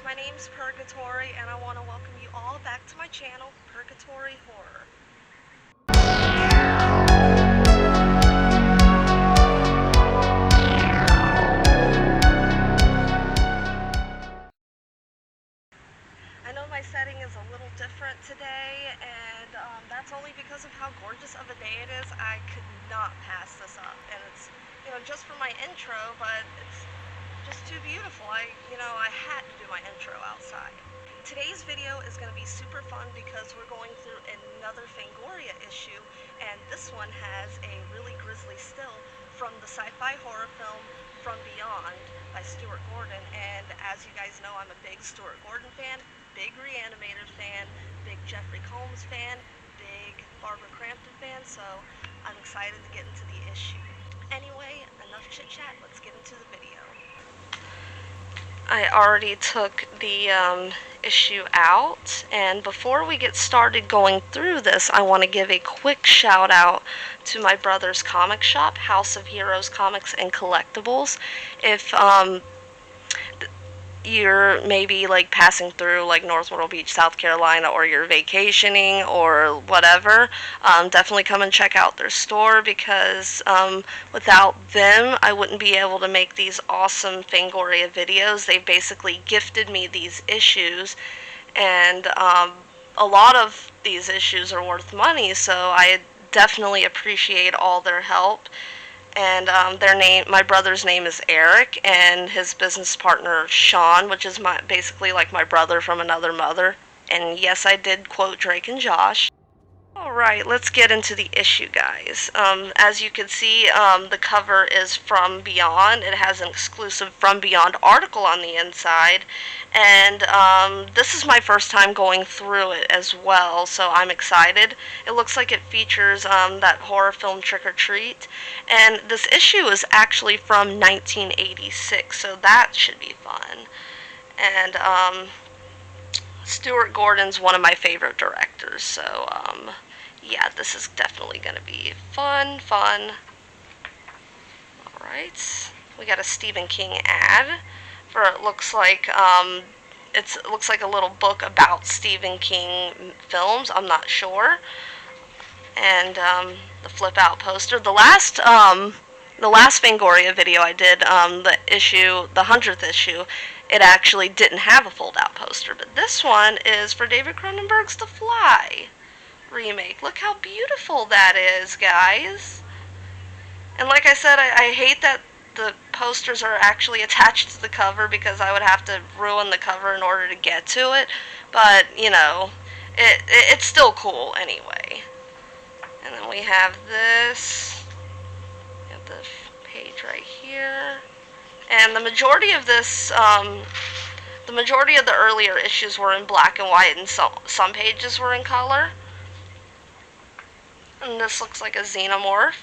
my name's Purgatory, and I want to welcome you all back to my channel, Purgatory Horror. I know my setting is a little different today, and that's only because of how gorgeous of a day it is. I could not pass this up, and it's, just for my intro, but it's just too beautiful. I had to do my intro outside. Today's video is going to be super fun because we're going through another Fangoria issue, and this one has a really grisly still from the sci-fi horror film From Beyond by Stuart Gordon. And as you guys know, I'm a big Stuart Gordon fan, big Reanimator fan, big Jeffrey Combs fan, big Barbara Crampton fan, so I'm excited to get into the issue. Anyway, enough chit chat, let's get into the video. I already took the issue out, and before we get started going through this, I want to give a quick shout out to my brother's comic shop, House of Heroes Comics and Collectibles. If you're maybe like passing through like North Myrtle Beach, South Carolina, or you're vacationing or whatever, definitely come and check out their store, because without them I wouldn't be able to make these awesome Fangoria videos. They've basically gifted me these issues, and a lot of these issues are worth money, so I definitely appreciate all their help. And my brother's name is Eric, and his business partner Sean, which is basically like my brother from another mother. And yes, I did quote Drake and Josh. Alright, let's get into the issue, guys. As you can see, the cover is From Beyond. It has an exclusive From Beyond article on the inside, and this is my first time going through it as well, so I'm excited. It looks like it features that horror film Trick or Treat, and this issue is actually from 1986, so that should be fun. And Stuart Gordon's one of my favorite directors, so yeah, this is definitely going to be fun. Alright, we got a Stephen King ad, for it looks like it looks like a little book about Stephen King films, I'm not sure. And the flip out poster. The last Fangoria video I did, the 100th issue, it actually didn't have a fold out poster, but this one is for David Cronenberg's The Fly remake. Look how beautiful that is, guys. And like I said, I hate that the posters are actually attached to the cover, because I would have to ruin the cover in order to get to it, but it's still cool anyway. And then we have this, we have the page right here, and the majority of this, the majority of the earlier issues were in black and white, and some pages were in color. And this looks like a xenomorph.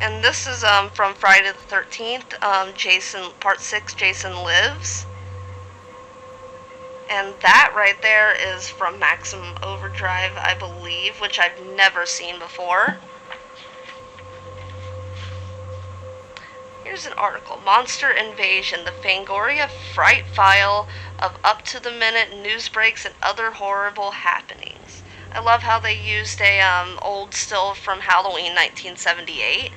And this is from Friday the 13th, Part 6, Jason Lives. And that right there is from Maximum Overdrive, I believe, which I've never seen before. Here's an article, Monster Invasion, the Fangoria Fright File of up-to-the-minute news breaks and other horrible happenings. I love how they used a old still from Halloween 1978.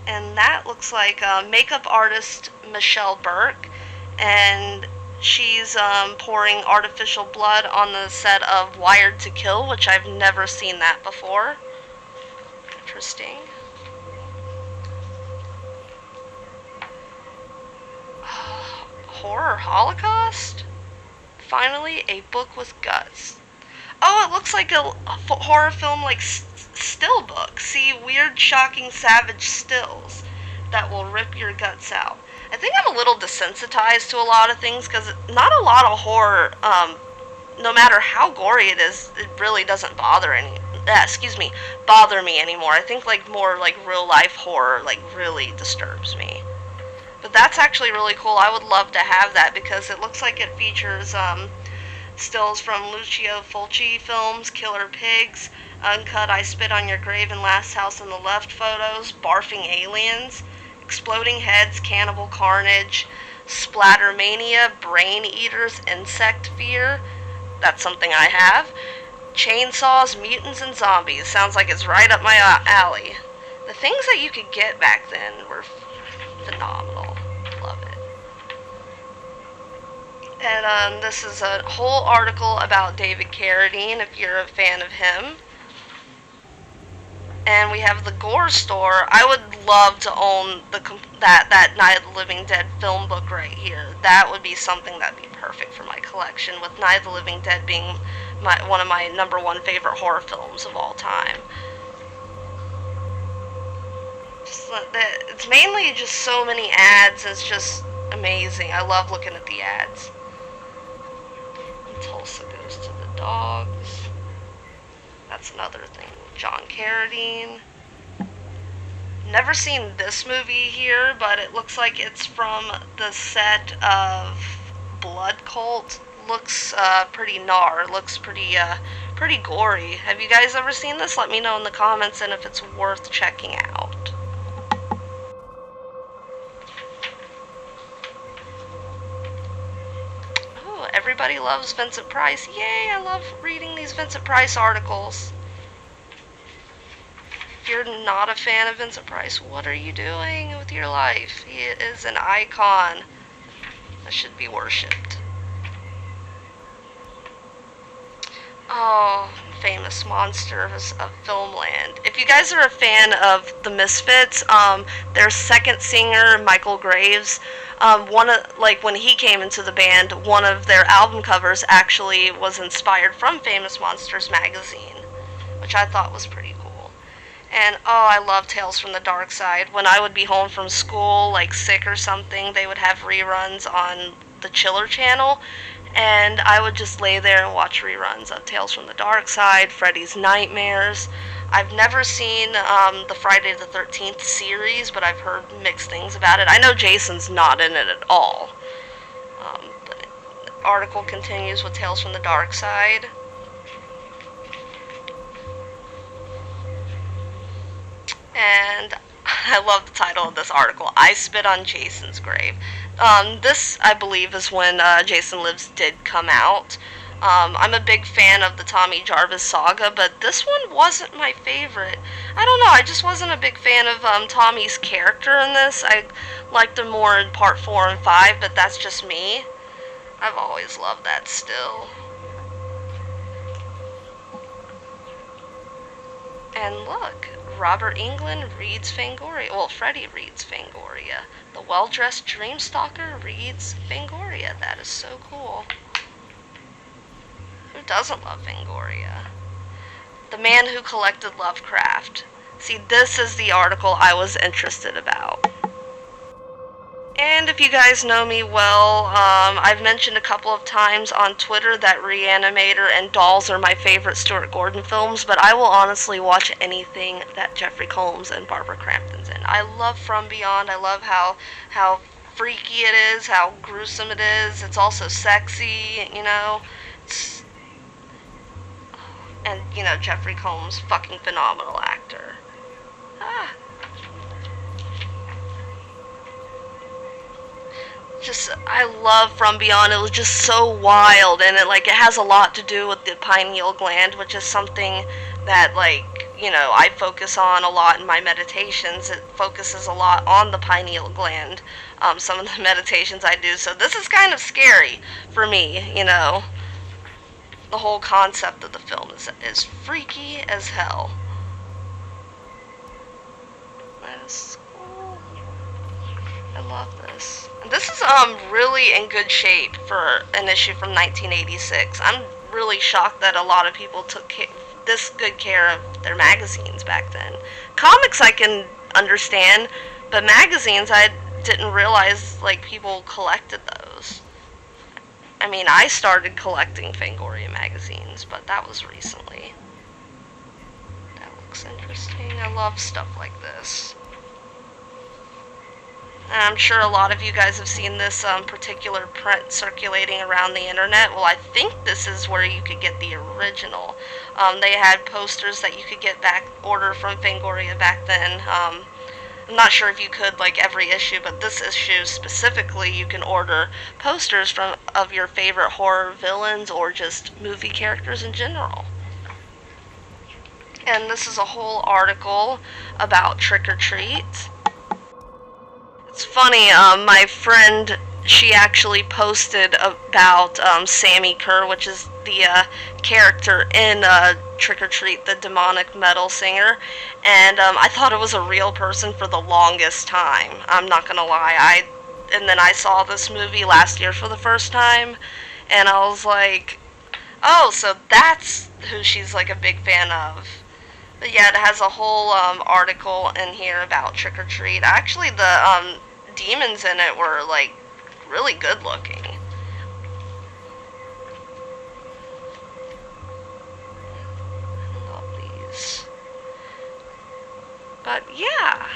And that looks like makeup artist Michelle Burke, and she's pouring artificial blood on the set of Wired to Kill, which I've never seen that before. Interesting. Horror Holocaust? Finally, a book with guts. Oh, it looks like a horror film, like still book. See, weird, shocking, savage stills that will rip your guts out. I think I'm a little desensitized to a lot of things, because not a lot of horror, no matter how gory it is, it really doesn't bother me anymore. I think like more like real life horror like really disturbs me. But that's actually really cool. I would love to have that, because it looks like it features Stills from Lucio Fulci films, Killer Pigs, Uncut, I Spit on Your Grave, and Last House on the Left photos, Barfing Aliens, Exploding Heads, Cannibal Carnage, Splattermania, Brain Eaters, Insect Fear. That's something I have. Chainsaws, Mutants, and Zombies. Sounds like it's right up my alley. The things that you could get back then were phenomenal. Love it. And this is a whole article about David Carradine, if you're a fan of him. And we have the Gore Store. I would love to own that Night of the Living Dead film book right here. That would be something that would be perfect for my collection, with Night of the Living Dead being one of my number one favorite horror films of all time. It's mainly just so many ads. It's just amazing. I love looking at the ads. Tulsa Goes to the Dogs. That's another thing. John Carradine. Never seen this movie here, but it looks like it's from the set of Blood Cult. Looks pretty gnar. Looks pretty gory. Have you guys ever seen this? Let me know in the comments and if it's worth checking out. Everybody loves Vincent Price. Yay, I love reading these Vincent Price articles. If you're not a fan of Vincent Price, what are you doing with your life? He is an icon that should be worshipped. Oh, Famous Monsters of Filmland. If you guys are a fan of the Misfits, their second singer, Michael Graves, when he came into the band, one of their album covers actually was inspired from Famous Monsters magazine, which I thought was pretty cool. And I love Tales from the Dark Side. When I would be home from school, like sick or something, they would have reruns on the Chiller channel, and I would just lay there and watch reruns of Tales from the Dark Side, Freddy's Nightmares. I've never seen the Friday the 13th series, but I've heard mixed things about it. I know Jason's not in it at all. But the article continues with Tales from the Dark Side. And I love the title of this article, I Spit on Jason's Grave. This, I believe, is when Jason Lives did come out. I'm a big fan of the Tommy Jarvis saga, but this one wasn't my favorite. I don't know, I just wasn't a big fan of Tommy's character in this. I liked him more in part 4 and 5, but that's just me. I've always loved that still. And look, Robert Englund reads Fangoria. Well, Freddy reads Fangoria. The well-dressed Dreamstalker reads Fangoria. That is so cool. Who doesn't love Fangoria? The Man Who Collected Lovecraft. See, this is the article I was interested about. And if you guys know me well, I've mentioned a couple of times on Twitter that Reanimator and Dolls are my favorite Stuart Gordon films, but I will honestly watch anything that Jeffrey Combs and Barbara Crampton's in. I love From Beyond. I love how freaky it is, how gruesome it is. It's also sexy, you know. And, you know, Jeffrey Combs, fucking phenomenal actor. I love From Beyond. It was just so wild, and it has a lot to do with the pineal gland, which is something that, I focus on a lot in my meditations. It focuses a lot on the pineal gland, some of the meditations I do, so this is kind of scary for me, you know. The whole concept of the film is freaky as hell. That is cool. I love this. And this is really in good shape for an issue from 1986. I'm really shocked that a lot of people took this good care of their magazines back then. Comics I can understand, but magazines I didn't realize people collected those. I mean, I started collecting Fangoria magazines, but that was recently. That looks interesting. I love stuff like this. And I'm sure a lot of you guys have seen this particular print circulating around the internet. Well, I think this is where you could get the original. They had posters that you could get order from Fangoria back then. I'm not sure if you could like every issue, but this issue specifically, you can order posters of your favorite horror villains or just movie characters in general. And this is a whole article about Trick or Treat. It's funny, my friend, she actually posted about Sammy Kerr, which is the character in Trick or Treat, the demonic metal singer, and I thought it was a real person for the longest time. I'm not gonna lie. And then I saw this movie last year for the first time, and I was like, oh, so that's who she's like a big fan of. But yeah, it has a whole article in here about Trick or Treat. Actually, the demons in it were like really good looking. Love these. But yeah.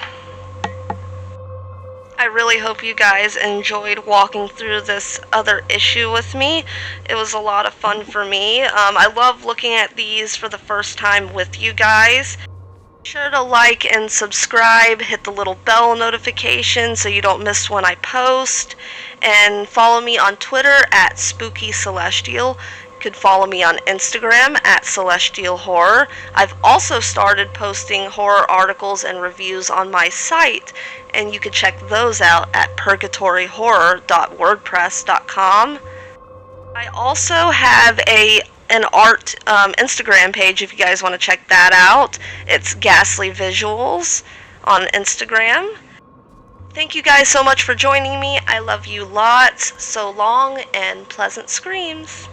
I really hope you guys enjoyed walking through this other issue with me. It was a lot of fun for me. I love looking at these for the first time with you guys. Be sure to like and subscribe, hit the little bell notification so you don't miss when I post, and follow me on Twitter at SpookyCelestial. You could follow me on Instagram at Celestial Horror. I've also started posting horror articles and reviews on my site, and you can check those out at purgatoryhorror.wordpress.com. I also have an art Instagram page if you guys want to check that out. It's ghastlyvisuals on Instagram. Thank you guys so much for joining me. I love you lots. So long and pleasant screams.